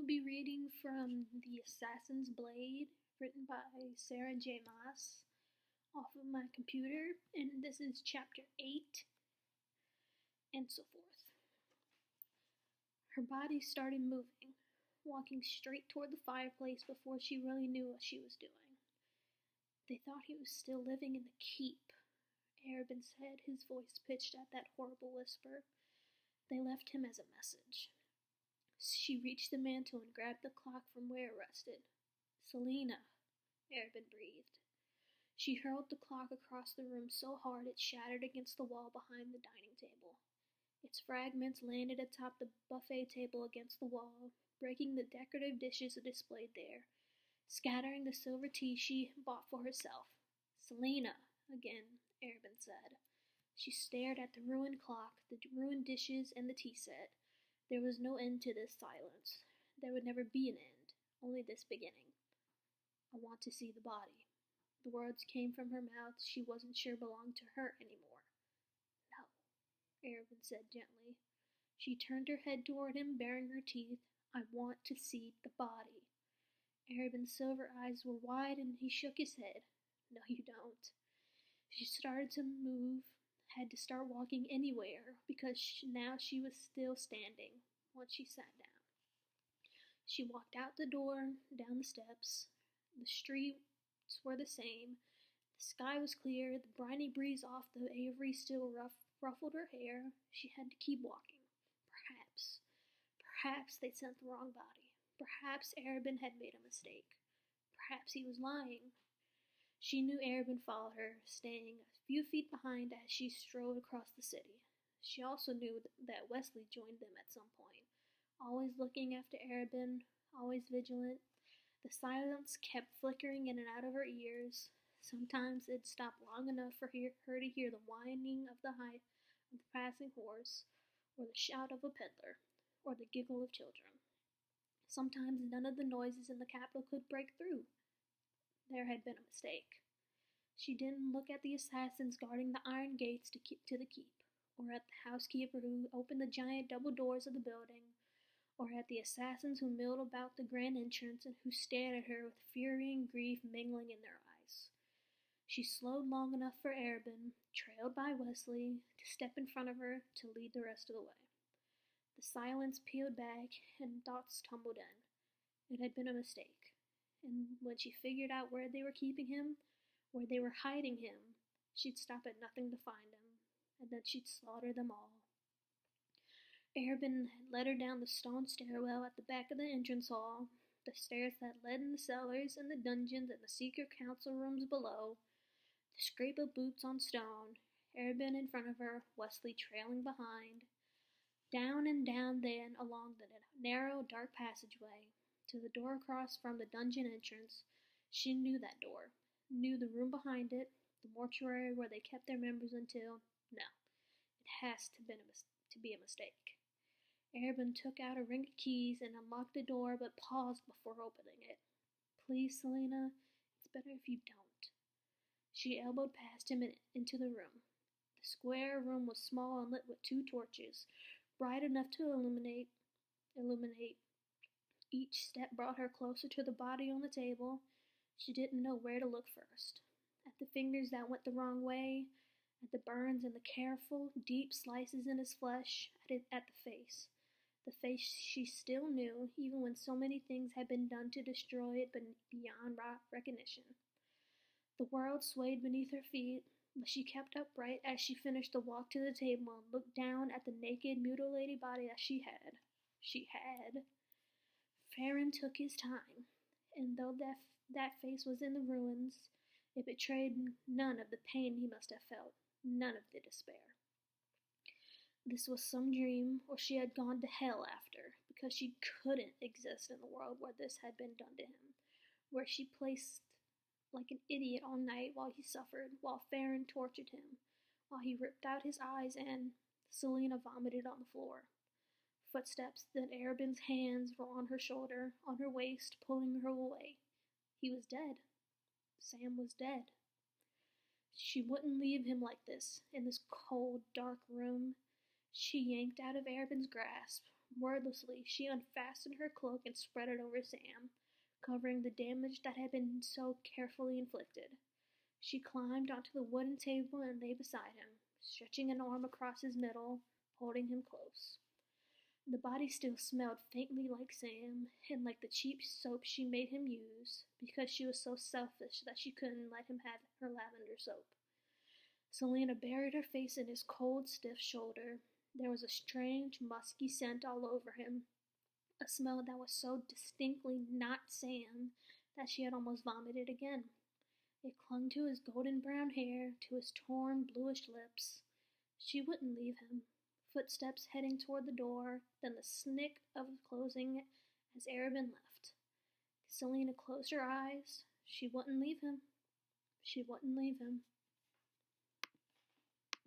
will be reading from The Assassin's Blade, written by Sarah J. Maas, off of my computer, and this is chapter 8, and so forth. Her body started moving, walking straight toward the fireplace before she really knew what she was doing. They thought he was still living in the keep, Arobin said, his voice pitched at that horrible whisper. They left him as a message. She reached the mantel and grabbed the clock from where it rested. Selena, Arobin breathed. She hurled the clock across the room so hard it shattered against the wall behind the dining table. Its fragments landed atop the buffet table against the wall, breaking the decorative dishes displayed there, scattering the silver tea she bought for herself. Selena, again, Arobin said. She stared at the ruined clock, the ruined dishes, and the tea set. There was no end to this silence. There would never be an end, only this beginning. I want to see the body. The words came from her mouth she wasn't sure belonged to her anymore. No, Arobin said gently. She turned her head toward him, baring her teeth. I want to see the body. Arobin's silver eyes were wide and he shook his head. No, you don't. She started to move, had to start walking anywhere because now she was still standing once she sat down. She walked out the door, down the steps. The streets were the same. The sky was clear. The briny breeze off the Avery still ruffled her hair. She had to keep walking. Perhaps they'd sent the wrong body. Perhaps Arobin had made a mistake. Perhaps he was lying. She knew Arobin followed her, staying a few feet behind as she strode across the city. She also knew that Wesley joined them at some point, always looking after Arobin, always vigilant. The silence kept flickering in and out of her ears. Sometimes it'd stop long enough for her to hear the whining of the passing horse, or the shout of a peddler, or the giggle of children. Sometimes none of the noises in the capital could break through. There had been a mistake. She didn't look at the assassins guarding the iron gates to the keep, or at the housekeeper who opened the giant double doors of the building, or at the assassins who milled about the grand entrance and who stared at her with fury and grief mingling in their eyes. She slowed long enough for Arobin, trailed by Wesley, to step in front of her to lead the rest of the way. The silence peeled back and thoughts tumbled in. It had been a mistake. And when she figured out where they were keeping him, where they were hiding him, she'd stop at nothing to find him, and then she'd slaughter them all. Arobin had led her down the stone stairwell at the back of the entrance hall, the stairs that led in the cellars and the dungeons and the secret council rooms below, the scrape of boots on stone, Arobin in front of her, Wesley trailing behind. Down and down then along the narrow, dark passageway, to the door across from the dungeon entrance. She knew that door, knew the room behind it, the mortuary where they kept their members until, no, it has to be a mistake. Arobin took out a ring of keys and unlocked the door, but paused before opening it. Please, Selena, it's better if you don't. She elbowed past him and into the room. The square room was small and lit with 2 torches, bright enough to illuminate. Each step brought her closer to the body on the table. She didn't know where to look first. At the fingers that went the wrong way, at the burns and the careful, deep slices in his flesh, at the face. The face she still knew, even when so many things had been done to destroy it beyond recognition. The world swayed beneath her feet, but she kept upright as she finished the walk to the table and looked down at the naked, mutilated body that she had. Farron took his time, and though that face was in the ruins, it betrayed none of the pain he must have felt, none of the despair. This was some dream, or she had gone to hell after, because she couldn't exist in the world where this had been done to him, where she placed like an idiot all night while he suffered, while Farron tortured him, while he ripped out his eyes and Selena vomited on the floor. Footsteps, then Arobin's hands were on her shoulder, on her waist, pulling her away. He was dead. Sam was dead. She wouldn't leave him like this, in this cold, dark room. She yanked out of Arobin's grasp, Wordlessly, she unfastened her cloak and spread it over Sam, covering the damage that had been so carefully inflicted. She climbed onto the wooden table and lay beside him, stretching an arm across his middle, holding him close. The body still smelled faintly like Sam, and like the cheap soap she made him use, because she was so selfish that she couldn't let him have her lavender soap. Selena buried her face in his cold, stiff shoulder. There was a strange, musky scent all over him, a smell that was so distinctly not Sam that she had almost vomited again. It clung to his golden brown hair, to his torn, bluish lips. She wouldn't leave him. Footsteps heading toward the door, then the snick of closing as Arabin left. Selena closed her eyes. She wouldn't leave him. She wouldn't leave him.